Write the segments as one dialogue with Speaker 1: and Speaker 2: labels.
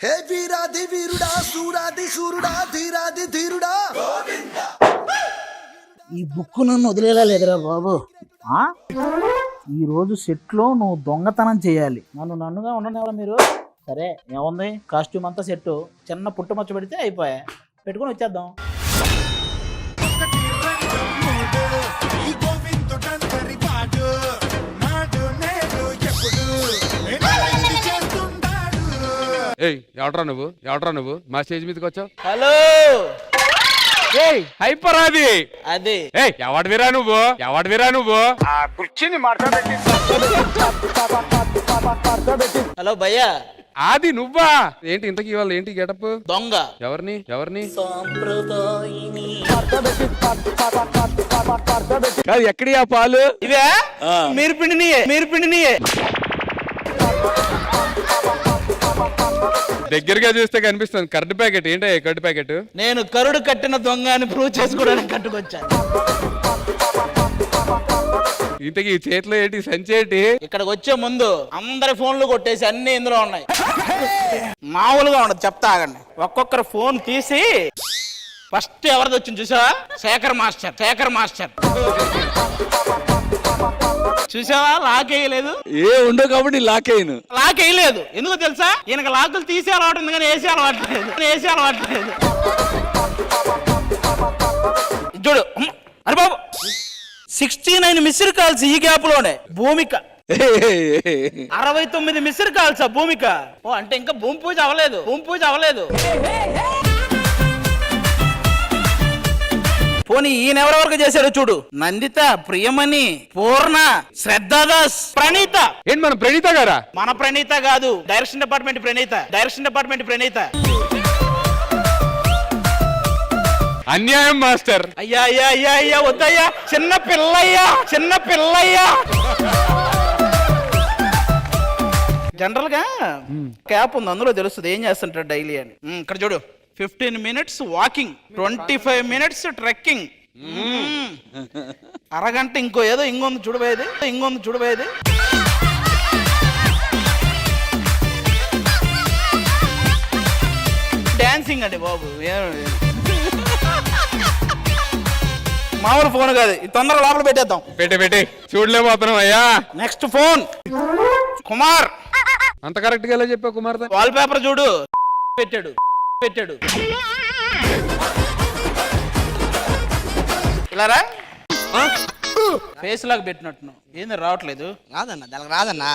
Speaker 1: హే వీరాది వీరుడా సూరాది శూరుడా ధీరాది ధీరుడా.
Speaker 2: ఈ బుక్ నన్ను వదిలేలా లేదురా బాబు. ఈ రోజు సెట్లో నువ్వు దొంగతనం చేయాలి. నన్నుగా ఉండనివ్వాలి మీరు. సరే ఏముంది, కాస్ట్యూమ్ అంతా సెట్, చిన్న పుట్టుమచ్చ పెడితే అయిపోయా, పెట్టుకొని వచ్చేద్దాం.
Speaker 3: ఎవడ్రా నువ్వు మా స్టేజ్ మీదకి వచ్చావు?
Speaker 2: హలో
Speaker 3: హైపర్ అది
Speaker 2: అదే
Speaker 3: ఎవడివిరా నువ్వు
Speaker 4: కుర్చీని మాట్లాడబెట్టి.
Speaker 2: హలో భయ్యా,
Speaker 3: అది నువ్వా? ఏంటి ఇంతకీ ఇవాళ ఏంటి గెటప్?
Speaker 2: దొంగ.
Speaker 3: ఎవరిని
Speaker 2: సాంప్రదాయిని.
Speaker 3: కాదు, ఎక్కడి ఆ పాలు?
Speaker 2: ఇవే మీరు పిండినియే.
Speaker 3: దగ్గరగా చూస్తే కనిపిస్తుంది. కరెంట్ ప్యాకెట్ ఏంటి? కరెంట్ ప్యాకెట్
Speaker 2: నేను కరుడు కట్టిన దొంగ అని ప్రూవ్ చేసుకోవడానికి కట్టుకొచ్చాను.
Speaker 3: ఇంతకీ ఈ చేతిలో ఏంటి, సంచి ఏంటి?
Speaker 2: ఇక్కడికి వచ్చే ముందు అందరి ఫోన్లు కొట్టేసి అన్ని ఇందులో ఉన్నాయి. మామూలుగా ఉండదు, చెప్తా ఆగండి. ఒక్కొక్కరు ఫోన్ తీసి ఫస్ట్ ఎవరిది వచ్చింది చూసావా? శేఖర్ మాస్టర్ చూసావా? లాక్ వేయలేదు.
Speaker 5: ఏ ఉండవు కాబట్టి లాక్
Speaker 2: వేయలేదు. ఎందుకు తెలుసా? ఈయనకి లాకులు తీసే అలవాటు ఉంది కానీ వేసే అలవాట్లేదు. చూడు, అరే బాబు, 69 మిస్డ్ కాల్స్ ఈ గ్యాప్ లోనే. భూమిక 69 మిస్డ్ కాల్స్. భూమిక అంటే ఇంకా భూమి పూజ అవ్వలేదు. పోనీ ఈయన ఎవరెవరికి చేశాడు చూడు. నందిత, ప్రియమణి, పూర్ణ, శ్రద్ధాదాస్, ప్రణీత.
Speaker 3: ఏంటి మన ప్రణీత గారా?
Speaker 2: మన ప్రణీత కాదు, డైరెక్షన్ డిపార్ట్మెంట్ ప్రణీత.
Speaker 3: అన్యాయం మాస్టర్.
Speaker 2: అయ్యా వద్దయ్యా, చిన్న పిల్లయ్యా. జనరల్ గా క్యాప్ ఉంది, అందులో తెలుస్తుంది ఏం చేస్తుంటాడు డైలీ అని. ఇక్కడ చూడు, 15 మినిట్స్ వాకింగ్, 25 మినిట్స్ ట్రెక్కింగ్, అరగంట ఇంకొంది చూడబోయేది. డాన్సింగ్ అండి బాబు, మామూలు ఫోన్ కాదు. తొందరగా లోపల పెట్టేద్దాం.
Speaker 3: పెట్టి చూడలేకపోతున్నాం అయ్యా.
Speaker 2: Next phone Kumar.
Speaker 3: అంత కరెక్ట్ గా ఎలా చెప్పావు కుమార్?
Speaker 2: వాల్ పేపర్ చూడు, పెట్టాడు. ఇలారా ఫేస్ లాగా పెట్టినట్టు ఏంది రావట్లేదు?
Speaker 1: రాదన్నా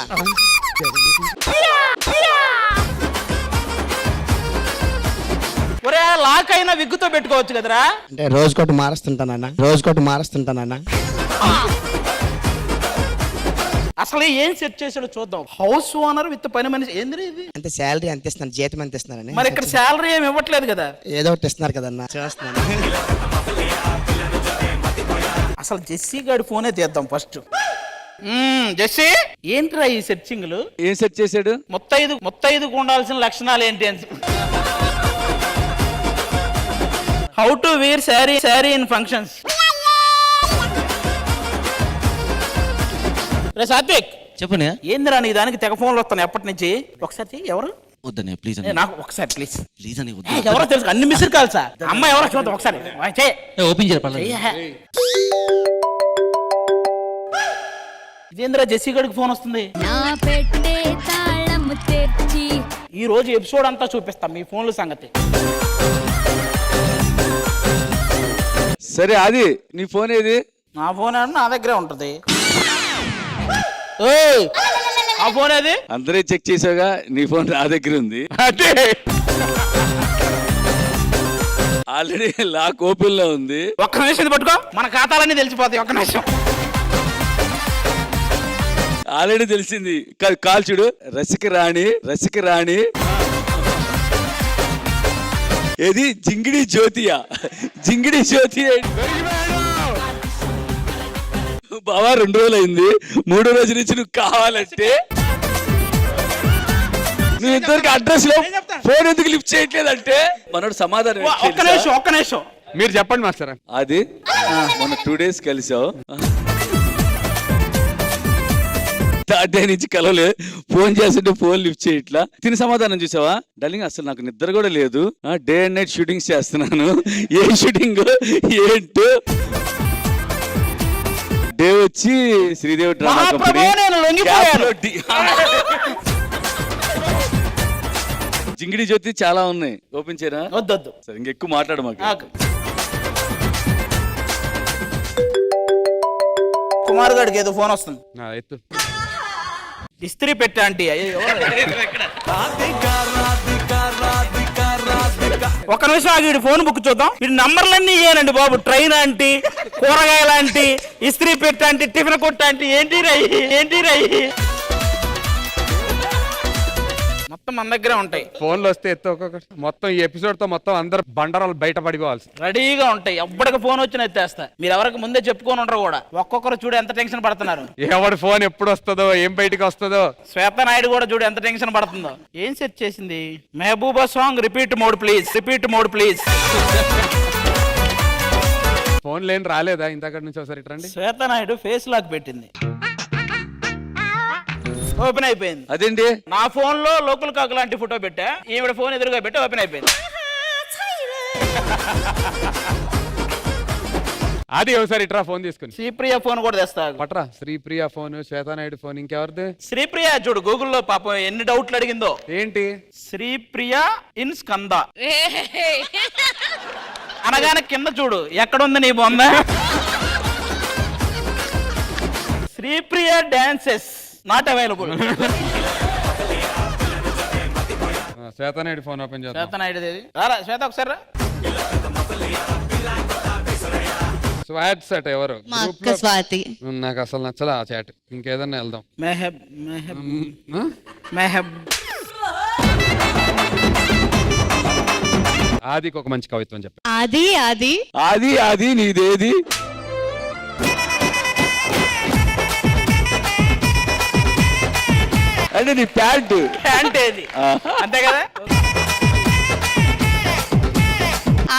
Speaker 2: ఒరే, లాక్ అయినా విగ్గుతో పెట్టుకోవచ్చు కదరా.
Speaker 1: అంటే రోజుకోటి మారుస్తుంటానన్నా.
Speaker 2: అసలు ఏం సెట్ చేసాడో చూద్దాం. హౌస్ ఓనర్ విత్ పని మనిషి. ఏంది ఇది?
Speaker 1: అంటే శాలరీ ఎంత ఇస్తున్నారు, జీతం ఎంత ఇస్తున్నారని.
Speaker 2: మరి ఇక్కడ శాలరీ ఏమి ఇవ్వట్లేదు కదా.
Speaker 1: ఏదో ఒకటి ఇస్తున్నారు కదన్నా, చేస్తున్నాను.
Speaker 2: అసలు జెస్సీ గారి ఫోనే తీద్దాం ఫస్ట్. జెస్సీ, ఏంట్రా ఈ సెర్చింగ్లు?
Speaker 5: ఏం సెట్ చేశాడు?
Speaker 2: ముత్తైదుకు ఉండాల్సిన లక్షణాలు ఏంటి అని. How to wear sari in functions. రే సాత్విక్,
Speaker 6: చెప్పనే
Speaker 2: ఏందిరా నీ దానికి తెగ ఫోన్లు వస్తాను ఎప్పటి నుంచి. ఒకసారి చెయ్యి. ఎవరు?
Speaker 6: వద్దనే ప్లీజ్
Speaker 2: నాకు ఒకసారి ప్లీజ్
Speaker 6: అని
Speaker 2: ఎవరో తెలుసు, అన్ని మిస్డ్ కాల్సా? అమ్మాయి ఎవరో చూద్దాం ఒకసారి.
Speaker 6: ఓపెన్ చేయాలి.
Speaker 2: ఇదేంద్రా జెస్సీ గడికి ఫోన్ వస్తుంది. ఈ రోజు ఎపిసోడ్ అంతా చూపిస్తాం మీ ఫోన్ల సంగతి.
Speaker 5: సరే, అది నీ ఫోన్ ఏది?
Speaker 2: నా ఫోన్ నా దగ్గరే ఉంటది. ఆ ఫోన్ ఏది?
Speaker 5: అందరే చెక్ చేసావుగా, నీ ఫోన్ నా దగ్గర ఉంది.
Speaker 3: అదే
Speaker 5: ఆల్రెడీ లాక్ ఓపెన్ లో ఉంది.
Speaker 2: ఒక్క నిమిషం పట్టుకో, మన ఖాతాలన్నీ తెలిసిపోతాయి. ఒక్క నిమిషం.
Speaker 5: ఆల్రెడీ తెలిసింది. కాల్ చూడు. రసిక రాణి ఏది? జింగిడి జ్యోతియా? బావా 2 రోజులు అయింది, 3వ రోజు నుంచి నువ్వు కావాలంటే నువ్వు ఇంతవరకు అడ్రస్ లో ఫోన్ ఎందుకు లిఫ్ట్ చేయట్లేదంటే మనోడు సమాధానం.
Speaker 2: ఒక్క నిమిషం
Speaker 3: మీరు చెప్పండి మాస్టర్.
Speaker 5: అది మొన్న 2 days కలిసావు. థర్డ్ డే నుంచి కలవలేదు. ఫోన్ చేస్తుంటే ఫోన్ లిఫ్ట్ చేయట్లా. తిని సమాధానం చూసావా, డార్లింగ్ అసలు నాకు నిద్ర కూడా లేదు, డే అండ్ నైట్ షూటింగ్స్ చేస్తున్నాను. ఏ షూటింగ్ ఏంటో. డే వచ్చి శ్రీదేవి డ్రామా కంపెనీ. జింగిడి జ్యోతి చాలా ఉన్నాయి, ఓపెన్ చేయరా?
Speaker 2: వద్దొద్దు.
Speaker 5: సరే ఇంకెక్కువ మాట్లాడు మాకు.
Speaker 2: కుమార్ గారికి ఏదో ఫోన్ వస్తుంది.
Speaker 3: ఎత్తు.
Speaker 2: ఇస్త్రీ పెట్టా ఆంటీ. ఒక నిమిషం ఆగి వీడి ఫోన్ బుక్ చూద్దాం. వీడి నంబర్లన్నీ ఇయ్యానండి బాబు. ట్రైన్ ఆంటీ, కూరగాయల ఆంటీ, ఇస్త్రీ పెట్ట ఆంటీ, టిఫిన్ కొట్ట ఆంటీ, ఏంటి రై మొత్తం మన దగ్గరే ఉంటాయి.
Speaker 3: ఫోన్లు వస్తే ఎత్తు. ఒక్కొక్కటి మొత్తం ఈ ఎపిసోడ్ తో మొత్తం అందరు బండరాలు బయట పడిపోవాలి.
Speaker 2: రెడీగా ఉంటాయి. ఎప్పటికి ఫోన్ వచ్చిన ఎత్తేస్తా. మీరు ఎవరికి ముందే చెప్పుకొని ఉంటారు కూడా. ఒక్కొక్కరు చూడు ఎంత టెన్షన్ పడుతున్నారు.
Speaker 3: ఎవరి ఫోన్ ఎప్పుడు వస్తుందో, ఏం బయటికి వస్తుందో.
Speaker 2: శ్వేత నాయుడు కూడా చూడు ఎంత టెన్షన్ పడుతుందో. ఏం సెట్ చేసింది? Mehbooba song repeat mode please.
Speaker 3: Phone లేని రాలేదా ఇంతకటి నుంచి? ఒకసారి ఇట్రండి.
Speaker 2: శ్వేత నాయుడు ఫేస్ లాక్ పెట్టింది, ఓపెన్ అయిపోయింది.
Speaker 5: అదేంటి?
Speaker 2: నా ఫోన్ లో లోకల్ కాకు లాంటి ఫోటో పెట్టా, ఈవిడ ఫోన్ ఎదురుగా పెట్టి ఓపెన్ అయిపోయింది.
Speaker 3: అది ఒకసారి ఇట్రా ఫోన్ తీసుకుని.
Speaker 2: శ్రీప్రియ ఫోన్ కూడా తెస్తా.
Speaker 3: పట్రా. శ్రీప్రియ ఫోన్, శ్వేతానాయుడు ఫోన్, ఇంకెవరిది?
Speaker 2: శ్రీప్రియ చూడు గూగుల్లో పాపం ఎన్ని డౌట్లు అడిగిందో.
Speaker 3: ఏంటి?
Speaker 2: శ్రీప్రియ ఇన్ స్కంద అనగానే కింద చూడు ఎక్కడుంది నీ బొమ్మ. Sripriya dances not available.
Speaker 3: Swetha Naidu phone open చేద్దాం.
Speaker 2: శ్వేతనాయుడు రారా శ్వేత ఒకసారి రా.
Speaker 3: స్వాట్ సెట్ ఎవరు?
Speaker 7: మా అక్క స్వాతి.
Speaker 3: నాకు అసలు నచ్చలా ఆ చాట్. ఇంకేదన్నా వెళ్దాం.
Speaker 2: మెహబ్
Speaker 3: ఆదికి ఒక మంచి కవిత్వం చెప్పు.
Speaker 5: ఆది నీదేది? అంటే నీ ప్యాంట్
Speaker 2: ఏది అంతే కదా.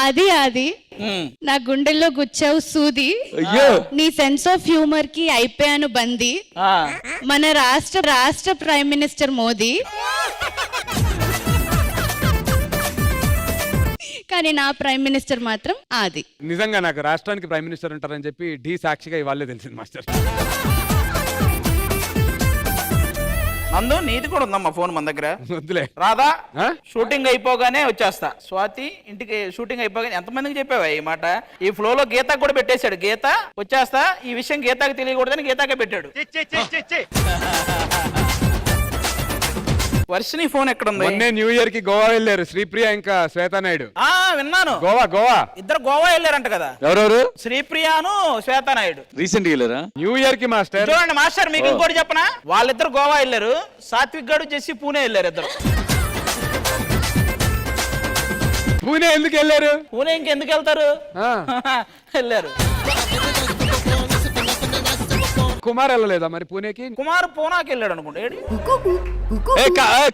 Speaker 7: ఆది నా గుండెల్లో గుచ్చావు సూది.
Speaker 5: అయ్యో.
Speaker 7: నీ సెన్స్ ఆఫ్ హ్యూమర్ కి అయిపోయాను బందీ. మన రాష్ట్ర ప్రైమ్ మినిస్టర్ మోదీ, కానీ నా ప్రైమ్ మినిస్టర్ మాత్రం ఆది.
Speaker 3: నిజంగా నాకు రాష్ట్రానికి ప్రైమ్ మినిస్టర్ ఉంటారని చెప్పి ఢీ సాక్షిగా ఇవాళే తెలిసింది మాస్టర్.
Speaker 2: నందు నీది కూడా ఉందమ్మా ఫోన్ మన దగ్గర.
Speaker 3: వద్దులే.
Speaker 2: రాదా? షూటింగ్ అయిపోగానే వచ్చేస్తా. స్వాతి ఇంటికి షూటింగ్ అయిపోగానే. ఎంతమందికి చెప్పావా ఈ మాట? ఈ ఫ్లో లో గీత కూడా పెట్టేశాడు. గీత వచ్చేస్తా, ఈ విషయం గీతకి తెలియకూడదని గీతకే పెట్టాడు. వర్షిని ఫోన్ ఎక్కడుంది?
Speaker 3: మొన్నే న్యూ ఇయర్ కి గోవా వెళ్ళారు శ్రీప్రియ ఇంకా శ్వేతానాయుడు.
Speaker 2: విన్నాను.
Speaker 3: గోవా
Speaker 2: ఇద్దరు గోవా వెళ్ళారంట కదా.
Speaker 5: ఎవరెవరు?
Speaker 2: శ్రీప్రియాను శ్వేతానాయుడు.
Speaker 5: రీసెంట్ వెళ్ళారా?
Speaker 3: న్యూ ఇయర్ కి మాస్టర్.
Speaker 2: చూడండి మాస్టర్, మీకు ఇంకోటి చెప్పనా? వాళ్ళిద్దరు గోవా వెళ్ళారు. సాత్విక్ గడు చేసి పూణే వెళ్ళారు ఇద్దరు.
Speaker 3: పూణే ఎందుకు వెళ్ళారు?
Speaker 2: పూణే ఇంకెందుకు వెళ్తారు? వెళ్ళారు.
Speaker 3: కుమార్ వెళ్ళలేదా మరి పూణేకి?
Speaker 2: కుమార్ పూనాకి వెళ్ళాడు అనుకుంటా.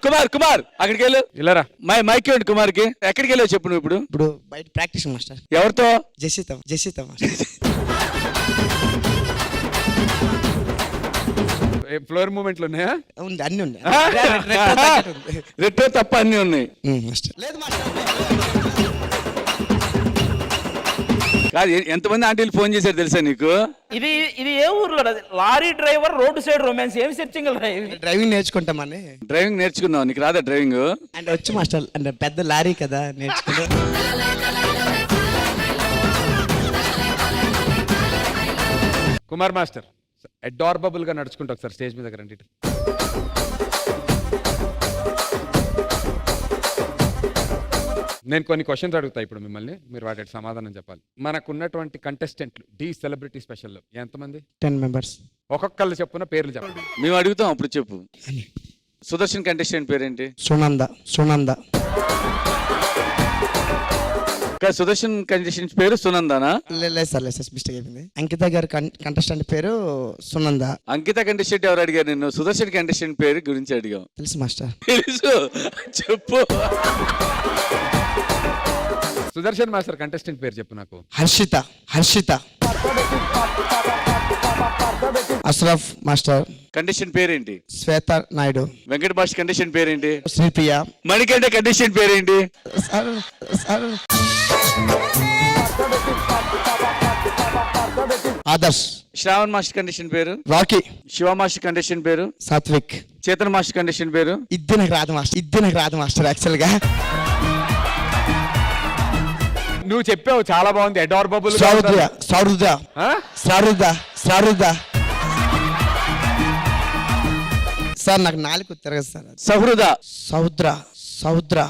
Speaker 5: కుమార్ అక్కడికి వెళ్ళు.
Speaker 3: ఇలారా
Speaker 5: మైక్ ఇవ్వండి కుమార్ కి. ఎక్కడికి వెళ్ళావు చెప్పు నువ్వు ఇప్పుడు?
Speaker 1: ఇప్పుడు బయట ప్రాక్టీస్ మాస్టర్.
Speaker 5: ఎవరితో?
Speaker 1: జెసిత మాస్టర్.
Speaker 3: ఫ్లోర్ మూమెంట్లు ఉన్నాయా?
Speaker 1: ఉంది, అన్ని ఉన్నాయి.
Speaker 5: రెట్రో తప్ప అన్ని ఉన్నాయి
Speaker 1: మాస్టర్. లేదు మాస్టర్.
Speaker 5: కాదు, ఎంతమంది ఆంటీలు ఫోన్ చేశారు తెలుసా నీకు?
Speaker 2: ఇది ఏ ఊర్లో? Lorry driver road side romance. ఏమి సెర్చింగ్
Speaker 1: డ్రైవింగ్ నేర్చుకుంటామని.
Speaker 5: డ్రైవింగ్ నేర్చుకున్నావు? నీకు రాదా డ్రైవింగ్?
Speaker 1: అంటే వచ్చి మాస్టర్, అంటే పెద్ద లారీ కదా నేర్చుకున్నా.
Speaker 3: కుమార్ మాస్టర్ అడార్బుల్ గా నడుచుకుంటా ఒకసారి స్టేజ్ మీద రండి. నేను కొన్ని క్వశ్చన్స్ అడుగుతా ఇప్పుడు మిమ్మల్ని, మీరు వాటి సమాధానం చెప్పాలి. మనకున్నటువంటి కంటెస్టెంట్లు డి సెలబ్రిటీ స్పెషల్లో ఎంతమంది?
Speaker 1: 10 members.
Speaker 3: ఒక్కొక్కళ్ళు చెప్పున పేర్లు చెప్పండి.
Speaker 5: మేము అడుగుతాం అప్పుడు చెప్పు. సుదర్శన్ కంటెస్టెంట్ పేరేంటి?
Speaker 1: సునంద.
Speaker 5: సుదర్శన్ కంటెస్టెంట్ పేరు సునందానా?
Speaker 1: లేదు సార్, మిస్టేక్ అయిపోయింది. అంకిత గారి కంటెస్టెంట్ పేరు సునంద.
Speaker 5: అంకిత కంటెస్టెంట్ ఎవరు అడిగారు నిన్ను? సుదర్శన్ కంటెస్టెంట్ పేరు గురించి అడిగావు.
Speaker 1: తెలుసు మాస్టర్.
Speaker 5: తెలుసు, చెప్పు.
Speaker 3: సుదర్శన్ మాస్టర్ కంటెస్టెంట్ పేరు చెప్పు నాకు.
Speaker 1: హర్షిత అష్రఫ్ మాస్టర్,
Speaker 5: కండిషన్ పేరేంటి?
Speaker 1: శ్వేత నాయుడు,
Speaker 5: వెంకట భాష కండిషన్ పేరేంటి?
Speaker 1: శ్రీప్రియ,
Speaker 5: మణికంఠ కండిషన్ పేరేంటి?
Speaker 1: Sir Adarsh,
Speaker 5: Shravan master condition పేరు?
Speaker 1: రాకీ,
Speaker 5: శివ మాస్టర్ కండిషన్ పేరు?
Speaker 1: సాత్విక్.
Speaker 5: చేతన్ మాస్టర్ కండిషన్ పేరు?
Speaker 1: ఇది నాకు రాదు మాస్టర్ యాక్చువల్ గా.
Speaker 3: నువ్వు చెప్పావు చాలా బాగుంది. అడార్బుల్.
Speaker 1: శ్రారుద సార్, నాకు నాలుగు తిరగదు సార్. సౌద్ర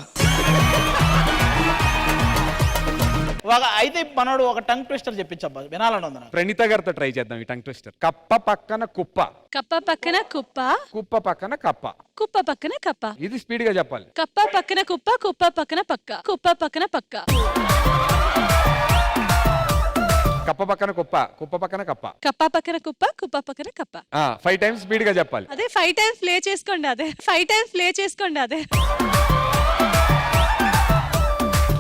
Speaker 2: అయితే మనోడు ఒక టంగ్ ట్విస్టర్ చెప్పించబ్బా, వినాలని ఉంది నాకు.
Speaker 3: ప్రణీత గారితో ట్రై చేద్దాం ఈ టంగ్ ట్విస్టర్. కప్ప పక్కన కుప్ప,
Speaker 8: కప్ప పక్కన కుప్ప,
Speaker 3: కుప్ప పక్కన కప్ప.
Speaker 8: కుప్ప పక్కన కప్ప,
Speaker 3: ఇది స్పీడ్ గా చెప్పాలి.
Speaker 8: కప్ప పక్కన కుప్ప, కుప్ప పక్కన పక్క, కుప్ప పక్కన పక్క.
Speaker 3: కప్ప పక్కన కుప్ప, కుప్ప పక్కన కప్ప.
Speaker 8: కప్ప పక్కన కుప్ప, కుప్ప పక్కన కప్ప.
Speaker 3: 5 టైమ్స్ స్పీడ్ గా చెప్పాలి.
Speaker 8: అదే 5 టైమ్స్ ప్లే చేసుకోండి, అదే 5 టైమ్స్ ప్లే చేసుకోండి, అదే.